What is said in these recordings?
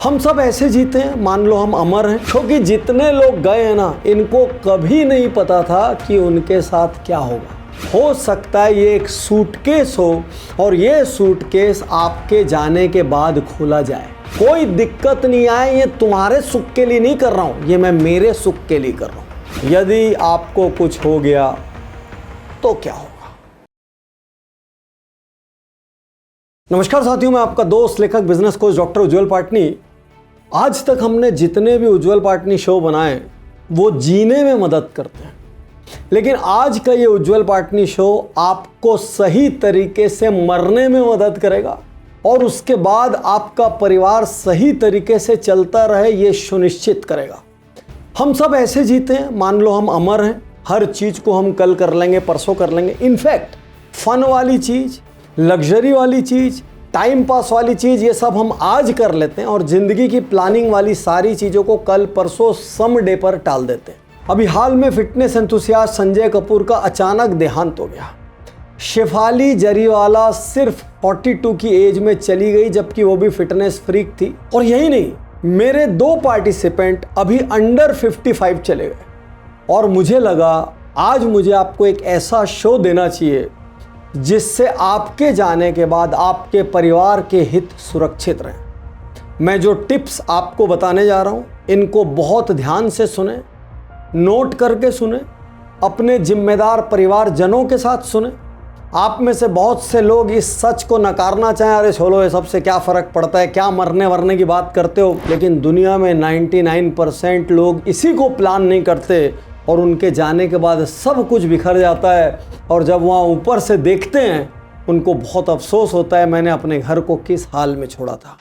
हम सब ऐसे जीते हैं, मान लो हम अमर हैं, क्योंकि जितने लोग गए हैं ना, इनको कभी नहीं पता था कि उनके साथ क्या होगा। हो सकता है ये एक सूटकेस हो और ये सूटकेस आपके जाने के बाद खोला जाए। कोई दिक्कत नहीं आए, ये तुम्हारे सुख के लिए नहीं कर रहा हूं, ये मैं मेरे सुख के लिए कर रहा हूं। यदि आपको कुछ हो गया तो क्या होगा। नमस्कार साथियों, मैं आपका दोस्त लेखक बिजनेस कोच डॉक्टर उज्जवल पाटनी। आज तक हमने जितने भी उज्जवल पाटनी शो बनाए वो जीने में मदद करते हैं, लेकिन आज का ये उज्जवल पाटनी शो आपको सही तरीके से मरने में मदद करेगा और उसके बाद आपका परिवार सही तरीके से चलता रहे ये सुनिश्चित करेगा। हम सब ऐसे जीते हैं, मान लो हम अमर हैं, हर चीज़ को हम कल कर लेंगे, परसों कर लेंगे। इनफैक्ट फन वाली चीज़, लग्जरी वाली चीज़, टाइम पास वाली चीज़, ये सब हम आज कर लेते हैं और ज़िंदगी की प्लानिंग वाली सारी चीज़ों को कल परसों सम डे पर टाल देते हैं। अभी हाल में फिटनेस एंथुसियास्ट संजय कपूर का अचानक देहांत हो गया। शेफाली जरीवाला सिर्फ 42 की एज में चली गई, जबकि वो भी फिटनेस फ्रीक थी। और यही नहीं, मेरे 2 पार्टिसिपेंट अभी अंडर 55 चले गए। और मुझे लगा आज मुझे आपको एक ऐसा शो देना चाहिए जिससे आपके जाने के बाद आपके परिवार के हित सुरक्षित रहें। मैं जो टिप्स आपको बताने जा रहा हूं, इनको बहुत ध्यान से सुने, नोट करके सुने, अपने जिम्मेदार परिवारजनों के साथ सुने। आप में से बहुत से लोग इस सच को नकारना चाहें, अरे छोड़ो ये सबसे क्या फ़र्क पड़ता है, क्या मरने वरने की बात करते हो। लेकिन दुनिया में 99% लोग इसी को प्लान नहीं करते और उनके जाने के बाद सब कुछ बिखर जाता है। और जब वहाँ ऊपर से देखते हैं, उनको बहुत अफसोस होता है, मैंने अपने घर को किस हाल में छोड़ा था।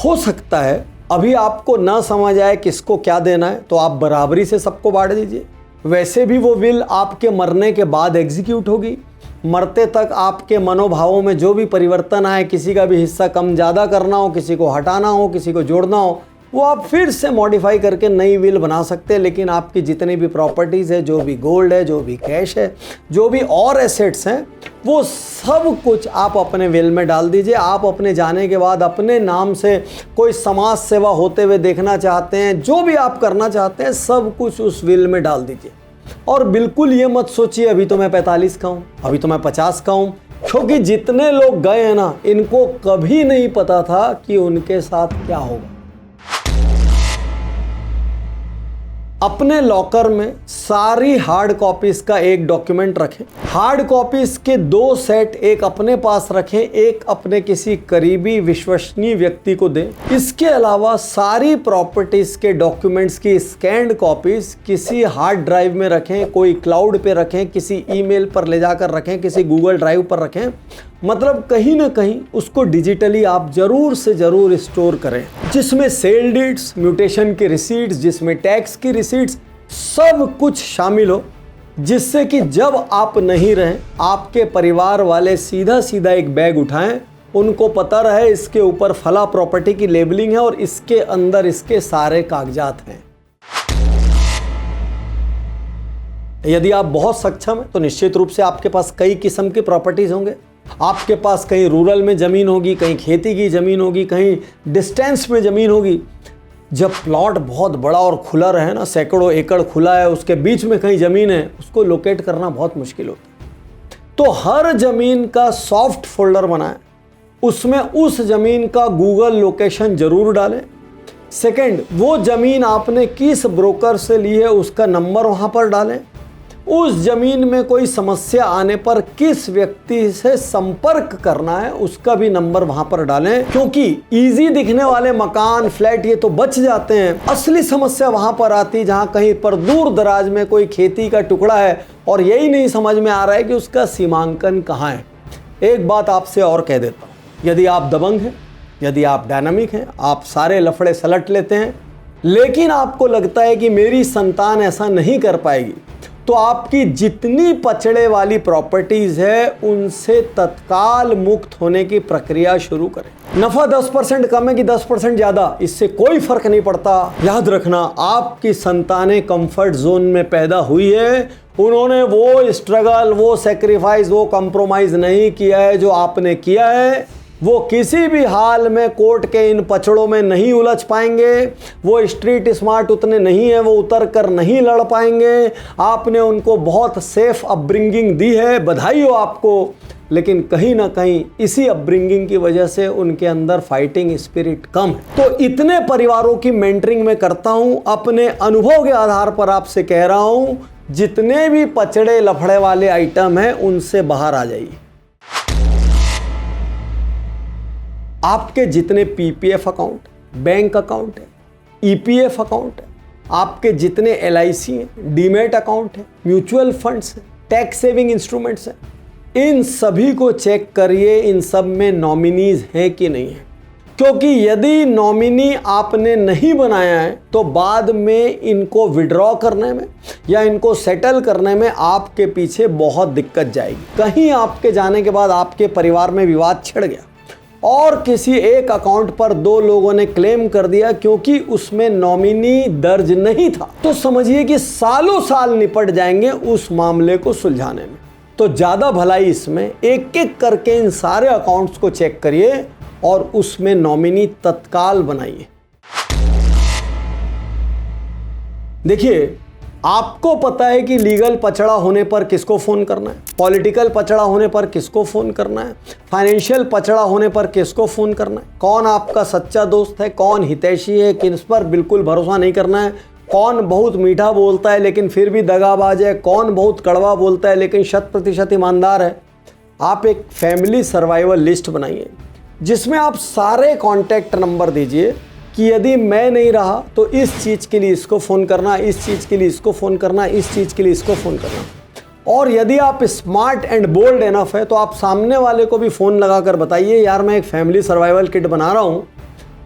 हो सकता है अभी आपको ना समझ आए किसको क्या देना है, तो आप बराबरी से सबको बांट दीजिए। वैसे भी वो विल आपके मरने के बाद एग्जीक्यूट होगी। मरते तक आपके मनोभावों में जो भी परिवर्तन आए, किसी का भी हिस्सा कम ज़्यादा करना हो, किसी को हटाना हो, किसी को जोड़ना हो, वो आप फिर से मॉडिफाई करके नई विल बना सकते हैं। लेकिन आपकी जितनी भी प्रॉपर्टीज़ है, जो भी गोल्ड है, जो भी कैश है, जो भी और एसेट्स हैं, वो सब कुछ आप अपने विल में डाल दीजिए। आप अपने जाने के बाद अपने नाम से कोई समाज सेवा होते हुए देखना चाहते हैं, जो भी आप करना चाहते हैं, सब कुछ उस विल में डाल दीजिए। और बिल्कुल ये मत सोचिए अभी तो मैं 45 का हूँ, अभी तो मैं 50 का हूँ, क्योंकि जितने लोग गए हैं ना, इनको कभी नहीं पता था कि उनके साथ क्या होगा। अपने लॉकर में सारी हार्ड कॉपीज का एक डॉक्यूमेंट रखें। हार्ड कॉपीज के 2 सेट, एक अपने पास रखें, एक अपने किसी करीबी विश्वसनीय व्यक्ति को दें। इसके अलावा सारी प्रॉपर्टीज के डॉक्यूमेंट्स की स्कैन्ड कॉपीज किसी हार्ड ड्राइव में रखें, कोई क्लाउड पे रखें, किसी ईमेल पर ले जाकर रखें, किसी गूगल ड्राइव पर रखें। मतलब कहीं ना कहीं उसको डिजिटली आप जरूर से जरूर स्टोर करें, जिसमें सेल डीड्स, म्यूटेशन की रिसीट्स, जिसमें टैक्स की रिसीट्स, सब कुछ शामिल हो, जिससे कि जब आप नहीं रहें, आपके परिवार वाले सीधा सीधा एक बैग उठाएं, उनको पता रहे इसके ऊपर फला प्रॉपर्टी की लेबलिंग है और इसके अंदर इसके सारे कागजात हैं। यदि आप बहुत सक्षम हैं तो निश्चित रूप से आपके पास कई किस्म की प्रॉपर्टीज होंगे। आपके पास कहीं रूरल में ज़मीन होगी, कहीं खेती की ज़मीन होगी, कहीं डिस्टेंस में ज़मीन होगी। जब प्लॉट बहुत बड़ा और खुला रहे ना, सैकड़ों एकड़ खुला है, उसके बीच में कहीं ज़मीन है, उसको लोकेट करना बहुत मुश्किल होता है। तो हर ज़मीन का सॉफ्ट फोल्डर बनाएं, उसमें उस ज़मीन का गूगल लोकेशन ज़रूर डालें। सेकंड, वो ज़मीन आपने किस ब्रोकर से ली है उसका नंबर वहाँ पर डालें। उस जमीन में कोई समस्या आने पर किस व्यक्ति से संपर्क करना है उसका भी नंबर वहां पर डालें, क्योंकि इजी दिखने वाले मकान, फ्लैट ये तो बच जाते हैं। असली समस्या वहां पर आती जहां कहीं पर दूर दराज में कोई खेती का टुकड़ा है और यही नहीं समझ में आ रहा है कि उसका सीमांकन कहाँ है। एक बात आपसे और कह देता हूँ, यदि आप दबंग हैं, यदि आप डायनामिक हैं, आप सारे लफड़े सलट लेते हैं, लेकिन आपको लगता है कि मेरी संतान ऐसा नहीं कर पाएगी, तो आपकी जितनी पचड़े वाली प्रॉपर्टीज है उनसे तत्काल मुक्त होने की प्रक्रिया शुरू करें। नफा 10% कम है कि 10% ज्यादा, इससे कोई फर्क नहीं पड़ता। याद रखना, आपकी संतानें कंफर्ट जोन में पैदा हुई है, उन्होंने वो स्ट्रगल, वो सेक्रीफाइस, वो कॉम्प्रोमाइज नहीं किया है जो आपने किया है। वो किसी भी हाल में कोर्ट के इन पचड़ों में नहीं उलझ पाएंगे। वो स्ट्रीट स्मार्ट उतने नहीं है, वो उतर कर नहीं लड़ पाएंगे। आपने उनको बहुत सेफ अपब्रिंगिंग दी है, बधाई हो आपको। लेकिन कहीं ना कहीं इसी अपब्रिंगिंग की वजह से उनके अंदर फाइटिंग स्पिरिट कम है। तो इतने परिवारों की मेंटरिंग मैं करता हूं, अपने अनुभव के आधार पर आपसे कह रहा हूं, जितने भी पचड़े लफड़े वाले आइटम हैं उनसे बाहर आ जाइए। आपके जितने पीपीएफ अकाउंट, बैंक अकाउंट है, ईपीएफ अकाउंट है, आपके जितने एलआईसी हैं, डीमैट अकाउंट है, म्यूचुअल फंड्स हैं, टैक्स सेविंग इंस्ट्रूमेंट्स हैं, इन सभी को चेक करिए, इन सब में नॉमिनीज हैं कि नहीं है। क्योंकि यदि नॉमिनी आपने नहीं बनाया है तो बाद में इनको विड्रॉ करने में या इनको सेटल करने में आपके पीछे बहुत दिक्कत जाएगी। कहीं आपके जाने के बाद आपके परिवार में विवाद छिड़ गया और किसी एक अकाउंट पर 2 लोगों ने क्लेम कर दिया क्योंकि उसमें नॉमिनी दर्ज नहीं था, तो समझिए कि सालों साल निपट जाएंगे उस मामले को सुलझाने में। तो ज़्यादा भलाई इसमें एक एक करके इन सारे अकाउंट्स को चेक करिए और उसमें नॉमिनी तत्काल बनाइए। देखिए, आपको पता है कि लीगल पचड़ा होने पर किसको फ़ोन करना है, पॉलिटिकल पचड़ा होने पर किसको फ़ोन करना है, फाइनेंशियल पचड़ा होने पर किसको फ़ोन करना है, कौन आपका सच्चा दोस्त है, कौन हितैषी है, किस पर बिल्कुल भरोसा नहीं करना है, कौन बहुत मीठा बोलता है लेकिन फिर भी दगाबाज है, कौन बहुत कड़वा बोलता है लेकिन 100% ईमानदार है। आप एक फैमिली सर्वाइवल लिस्ट बनाइए जिसमें आप सारे कॉन्टैक्ट नंबर दीजिए कि यदि मैं नहीं रहा तो इस चीज़ के लिए इसको फ़ोन करना, इस चीज़ के लिए इसको फ़ोन करना, इस चीज़ के लिए इसको फ़ोन करना। और यदि आप स्मार्ट एंड बोल्ड इनफ है तो आप सामने वाले को भी फ़ोन लगाकर बताइए, यार मैं एक फैमिली सर्वाइवल किट बना रहा हूँ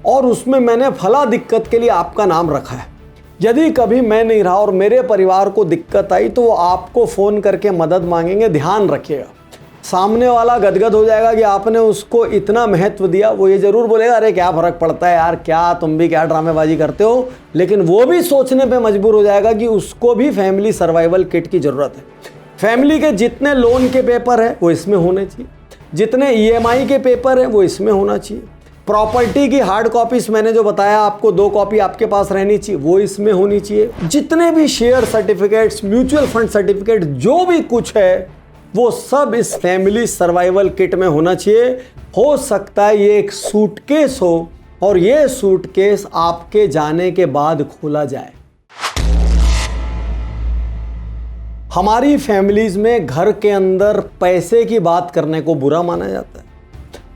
और उसमें मैंने फला दिक्कत के लिए आपका नाम रखा है। यदि कभी मैं नहीं रहा और मेरे परिवार को दिक्कत आई तो वो आपको फ़ोन करके मदद मांगेंगे। ध्यान रखिएगा, सामने वाला गदगद हो जाएगा कि आपने उसको इतना महत्व दिया। वो ये ज़रूर बोलेगा, अरे क्या फ़र्क पड़ता है यार, क्या तुम भी क्या ड्रामेबाजी करते हो। लेकिन वो भी सोचने पे मजबूर हो जाएगा कि उसको भी फैमिली सर्वाइवल किट की ज़रूरत है। फैमिली के जितने लोन के पेपर है वो इसमें होने चाहिए, जितने ईएमआई के पेपर है वो इसमें होना चाहिए, प्रॉपर्टी की हार्ड कॉपीज मैंने जो बताया आपको 2 कॉपी आपके पास रहनी चाहिए वो इसमें होनी चाहिए, जितने भी share certificates, mutual fund certificate, जो भी कुछ है वो सब इस फैमिली सर्वाइवल किट में होना चाहिए। हो सकता है ये एक सूटकेस हो और ये सूटकेस आपके जाने के बाद खोला जाए। हमारी फैमिलीज में घर के अंदर पैसे की बात करने को बुरा माना जाता है।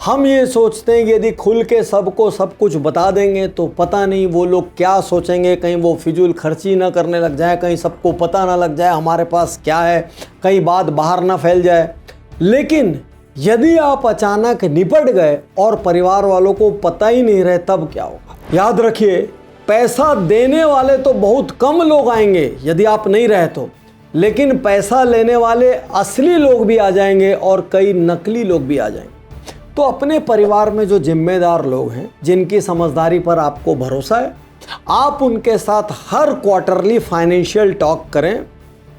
हम ये सोचते हैं कि यदि खुल के सबको सब कुछ बता देंगे तो पता नहीं वो लोग क्या सोचेंगे, कहीं वो फिजूल खर्ची ना करने लग जाए, कहीं सबको पता ना लग जाए हमारे पास क्या है, कहीं बात बाहर ना फैल जाए। लेकिन यदि आप अचानक निपट गए और परिवार वालों को पता ही नहीं रहे तब क्या होगा। याद रखिए, पैसा देने वाले तो बहुत कम लोग आएंगे यदि आप नहीं रहे तो, लेकिन पैसा लेने वाले असली लोग भी आ जाएंगे और कई नकली लोग भी आ जाएंगे। तो अपने परिवार में जो जिम्मेदार लोग हैं, जिनकी समझदारी पर आपको भरोसा है, आप उनके साथ हर क्वार्टरली फाइनेंशियल टॉक करें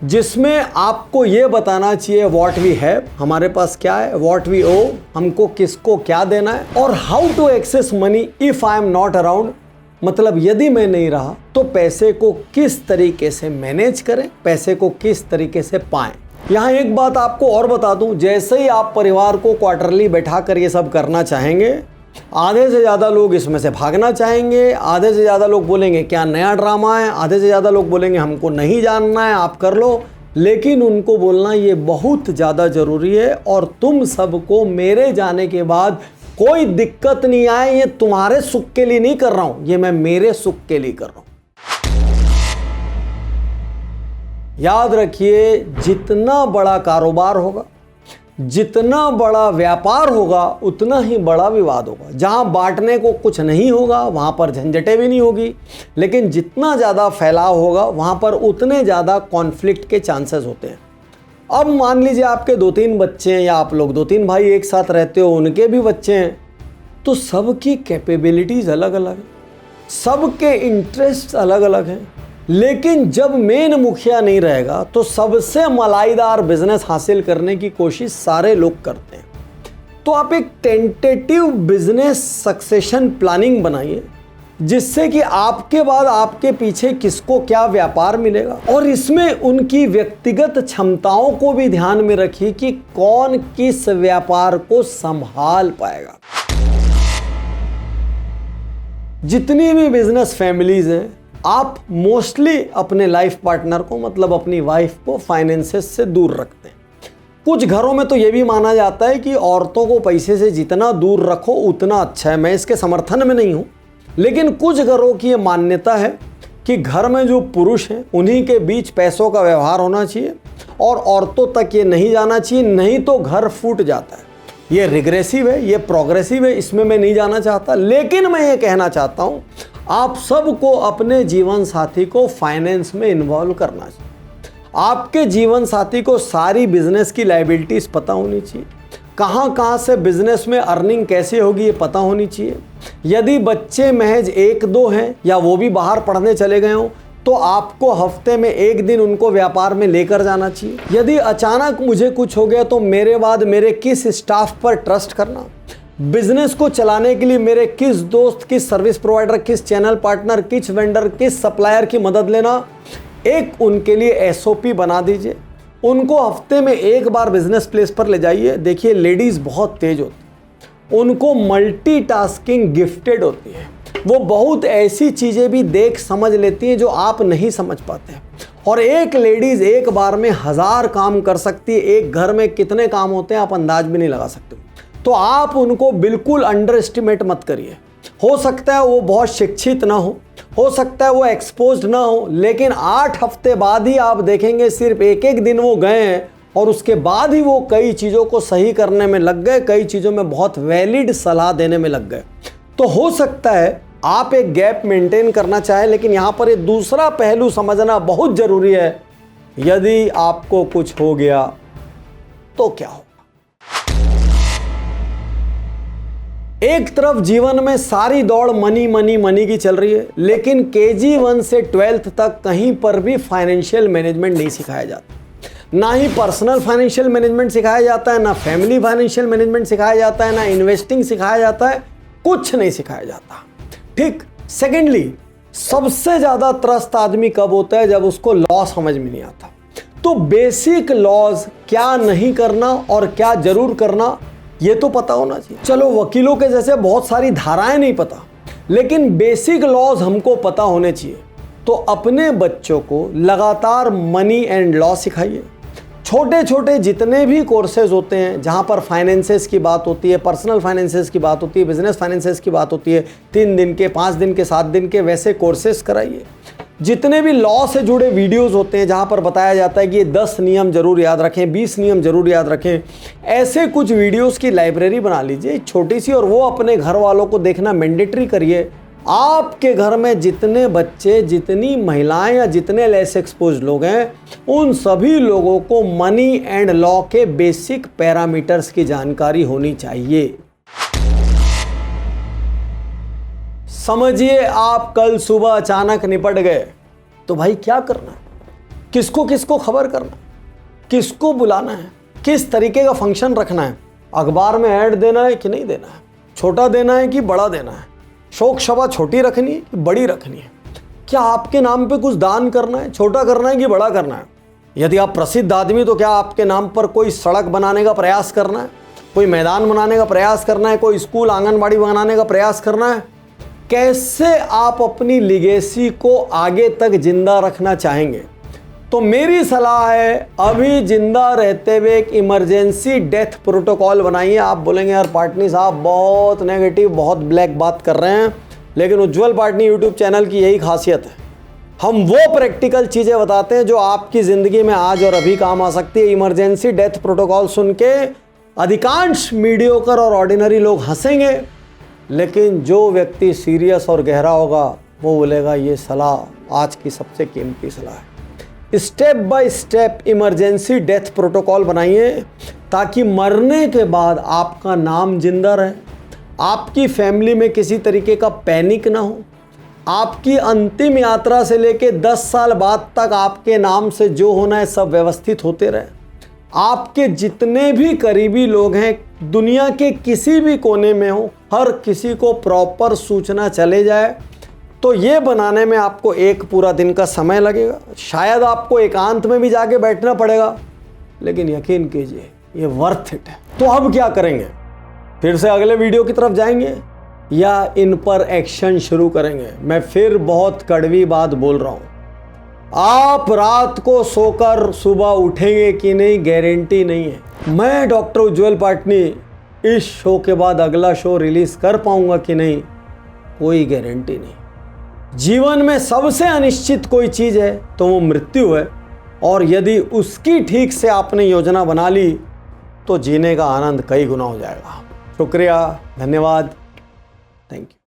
जिसमें आपको ये बताना चाहिए व्हाट वी हैव, हमारे पास क्या है, व्हाट वी ओ, हमको किसको क्या देना है, और how to access money if I am not around, मतलब यदि मैं नहीं रहा तो पैसे को किस तरीके से मैनेज करें, पैसे को किस तरीके से पाएं। यहाँ एक बात आपको और बता दूं, जैसे ही आप परिवार को क्वार्टरली बैठा कर ये सब करना चाहेंगे, आधे से ज़्यादा लोग इसमें से भागना चाहेंगे, आधे से ज़्यादा लोग बोलेंगे क्या नया ड्रामा है, आधे से ज़्यादा लोग बोलेंगे हमको नहीं जानना है, आप कर लो। लेकिन उनको बोलना ये बहुत ज़्यादा ज़रूरी है और तुम सबको मेरे जाने के बाद कोई दिक्कत नहीं आए, ये तुम्हारे सुख के लिए नहीं कर रहा हूँ, ये मैं मेरे सुख के लिए कर रहा हूँ। याद रखिए, जितना बड़ा कारोबार होगा, जितना बड़ा व्यापार होगा, उतना ही बड़ा विवाद होगा। जहां बांटने को कुछ नहीं होगा वहां पर झंझटें भी नहीं होगी, लेकिन जितना ज़्यादा फैलाव होगा वहां पर उतने ज़्यादा कॉन्फ्लिक्ट के चांसेस होते हैं। अब मान लीजिए आपके 2-3 बच्चे हैं या आप लोग 2-3 भाई एक साथ रहते हो, उनके भी बच्चे हैं, तो सबकी कैपेबिलिटीज़ अलग अलग हैं, सबके इंटरेस्ट अलग अलग हैं। लेकिन जब मेन मुखिया नहीं रहेगा तो सबसे मलाईदार बिजनेस हासिल करने की कोशिश सारे लोग करते हैं। तो आप एक टेंटेटिव बिजनेस सक्सेशन प्लानिंग बनाइए, जिससे कि आपके बाद आपके पीछे किसको क्या व्यापार मिलेगा, और इसमें उनकी व्यक्तिगत क्षमताओं को भी ध्यान में रखिए कि कौन किस व्यापार को संभाल पाएगा। जितनी भी बिजनेस फैमिलीज हैं, आप मोस्टली अपने लाइफ पार्टनर को, मतलब अपनी वाइफ को, फाइनेंसेस से दूर रखते हैं। कुछ घरों में तो यह भी माना जाता है कि औरतों को पैसे से जितना दूर रखो उतना अच्छा है। मैं इसके समर्थन में नहीं हूं, लेकिन कुछ घरों की ये मान्यता है कि घर में जो पुरुष हैं उन्हीं के बीच पैसों का व्यवहार होना चाहिए और औरतों तक ये नहीं जाना चाहिए, नहीं तो घर फूट जाता है। ये रिग्रेसिव है, ये प्रोग्रेसिव है, इसमें मैं नहीं जाना चाहता। लेकिन मैं ये कहना चाहता हूँ, आप सबको अपने जीवन साथी को फाइनेंस में इन्वॉल्व करना चाहिए। आपके जीवन साथी को सारी बिजनेस की लायबिलिटीज पता होनी चाहिए, कहाँ से बिजनेस में अर्निंग कैसे होगी ये पता होनी चाहिए। यदि बच्चे महज 1-2 हैं या वो भी बाहर पढ़ने चले गए हों, तो आपको हफ्ते में 1 दिन उनको व्यापार में लेकर जाना चाहिए। यदि अचानक मुझे कुछ हो गया तो मेरे बाद मेरे किस स्टाफ पर ट्रस्ट करना, बिजनेस को चलाने के लिए मेरे किस दोस्त, किस सर्विस प्रोवाइडर, किस चैनल पार्टनर, किस वेंडर, किस सप्लायर की मदद लेना, एक उनके लिए एसओपी बना दीजिए। उनको हफ्ते में 1 बार बिजनेस प्लेस पर ले जाइए। देखिए, लेडीज़ बहुत तेज होती, उनको मल्टीटास्किंग गिफ्टेड होती है। वो बहुत ऐसी चीज़ें भी देख समझ लेती हैं जो आप नहीं समझ पाते। और एक लेडीज़ एक बार में 1000 काम कर सकती है। एक घर में कितने काम होते हैं आप अंदाज भी नहीं लगा सकते। तो आप उनको बिल्कुल अंडर एस्टिमेट मत करिए। हो सकता है वो बहुत शिक्षित ना हो सकता है वो एक्सपोज्ड ना हो, लेकिन 8 हफ्ते बाद ही आप देखेंगे सिर्फ एक दिन वो गए हैं और उसके बाद ही वो कई चीज़ों को सही करने में लग गए, कई चीज़ों में बहुत वैलिड सलाह देने में लग गए। तो हो सकता है आप एक गैप मेंटेन करना चाहें, लेकिन यहाँ पर एक दूसरा पहलू समझना बहुत ज़रूरी है। यदि आपको कुछ हो गया तो क्या हो? एक तरफ जीवन में सारी दौड़ मनी मनी मनी की चल रही है, लेकिन KG 1 से 12th तक कहीं पर भी फाइनेंशियल मैनेजमेंट नहीं सिखाया जाता। ना ही पर्सनल फाइनेंशियल मैनेजमेंट सिखाया जाता है, ना फैमिली फाइनेंशियल मैनेजमेंट सिखाया जाता है, ना इन्वेस्टिंग सिखाया जाता है, कुछ नहीं सिखाया जाता। ठीक। सेकेंडली, सबसे ज़्यादा त्रस्त आदमी कब होता है? जब उसको लॉ समझ में नहीं आता। तो बेसिक लॉज, क्या नहीं करना और क्या जरूर करना, ये तो पता होना चाहिए। चलो, वकीलों के जैसे बहुत सारी धाराएं नहीं पता, लेकिन बेसिक लॉज हमको पता होने चाहिए। तो अपने बच्चों को लगातार मनी एंड लॉ सिखाइए। छोटे छोटे जितने भी कोर्सेज होते हैं जहाँ पर फाइनेंसेस की बात होती है, पर्सनल फाइनेंसेस की बात होती है, बिजनेस फाइनेंसेस की बात होती है, 3 दिन के, 5 दिन के, 7 दिन के, वैसे कोर्सेज कराइए। जितने भी लॉ से जुड़े वीडियोस होते हैं जहाँ पर बताया जाता है कि ये 10 नियम जरूर याद रखें, 20 नियम जरूर याद रखें, ऐसे कुछ वीडियोस की लाइब्रेरी बना लीजिए छोटी सी, और वो अपने घर वालों को देखना मैंडेटरी करिए। आपके घर में जितने बच्चे, जितनी महिलाएं या जितने लेस एक्सपोज्ड लोग हैं, उन सभी लोगों को मनी एंड लॉ के बेसिक पैरामीटर्स की जानकारी होनी चाहिए। समझिए आप कल सुबह अचानक निपट गए, तो भाई क्या करना है? किसको किसको खबर करना, किसको बुलाना है, किस तरीके का फंक्शन रखना है, अखबार में ऐड देना है कि नहीं देना है, छोटा देना है कि बड़ा देना है, शोक सभा छोटी रखनी है कि बड़ी रखनी है, क्या आपके नाम पे कुछ दान करना है, छोटा करना है कि बड़ा करना है। यदि आप प्रसिद्ध आदमी, तो क्या आपके नाम पर कोई सड़क बनाने का प्रयास करना है, कोई मैदान बनाने का प्रयास करना है, कोई स्कूल आंगनबाड़ी बनाने का प्रयास करना है? कैसे आप अपनी लिगेसी को आगे तक जिंदा रखना चाहेंगे? तो मेरी सलाह है, अभी जिंदा रहते हुए एक इमरजेंसी डेथ प्रोटोकॉल बनाइए। आप बोलेंगे यार पाटनी साहब बहुत नेगेटिव, बहुत ब्लैक बात कर रहे हैं, लेकिन उज्ज्वल पाटनी यूट्यूब चैनल की यही खासियत है, हम वो प्रैक्टिकल चीज़ें बताते हैं जो आपकी ज़िंदगी में आज और अभी काम आ सकती है। इमरजेंसी डेथ प्रोटोकॉल सुन के अधिकांश मीडियोकर और ऑर्डिनरी लोग हंसेंगे, लेकिन जो व्यक्ति सीरियस और गहरा होगा वो बोलेगा ये सलाह आज की सबसे कीमती सलाह है। Step by step emergency death protocol बनाइए, ताकि मरने के बाद आपका नाम जिंदा रहे, आपकी फैमिली में किसी तरीके का पैनिक ना हो, आपकी अंतिम यात्रा से लेके 10 साल बाद तक आपके नाम से जो होना है सब व्यवस्थित होते रहे। आपके जितने भी करीबी लोग हैं, दुनिया के किसी भी कोने में हो, हर किसी को प्रॉपर सूचना चले जाए, तो ये बनाने में आपको एक पूरा दिन का समय लगेगा। शायद आपको एकांत में भी जाके बैठना पड़ेगा, लेकिन यकीन कीजिए ये वर्थ इट है। तो अब क्या करेंगे? फिर से अगले वीडियो की तरफ जाएंगे या इन पर एक्शन शुरू करेंगे? मैं फिर बहुत कड़वी बात बोल रहा हूं, आप रात को सोकर सुबह उठेंगे कि नहीं, गारंटी नहीं है। मैं डॉक्टर उज्जवल पाटनी इस शो के बाद अगला शो रिलीज कर पाऊंगा कि नहीं, कोई गारंटी नहीं। जीवन में सबसे अनिश्चित कोई चीज है तो वो मृत्यु है, और यदि उसकी ठीक से आपने योजना बना ली तो जीने का आनंद कई गुना हो जाएगा। शुक्रिया, धन्यवाद, थैंक यू।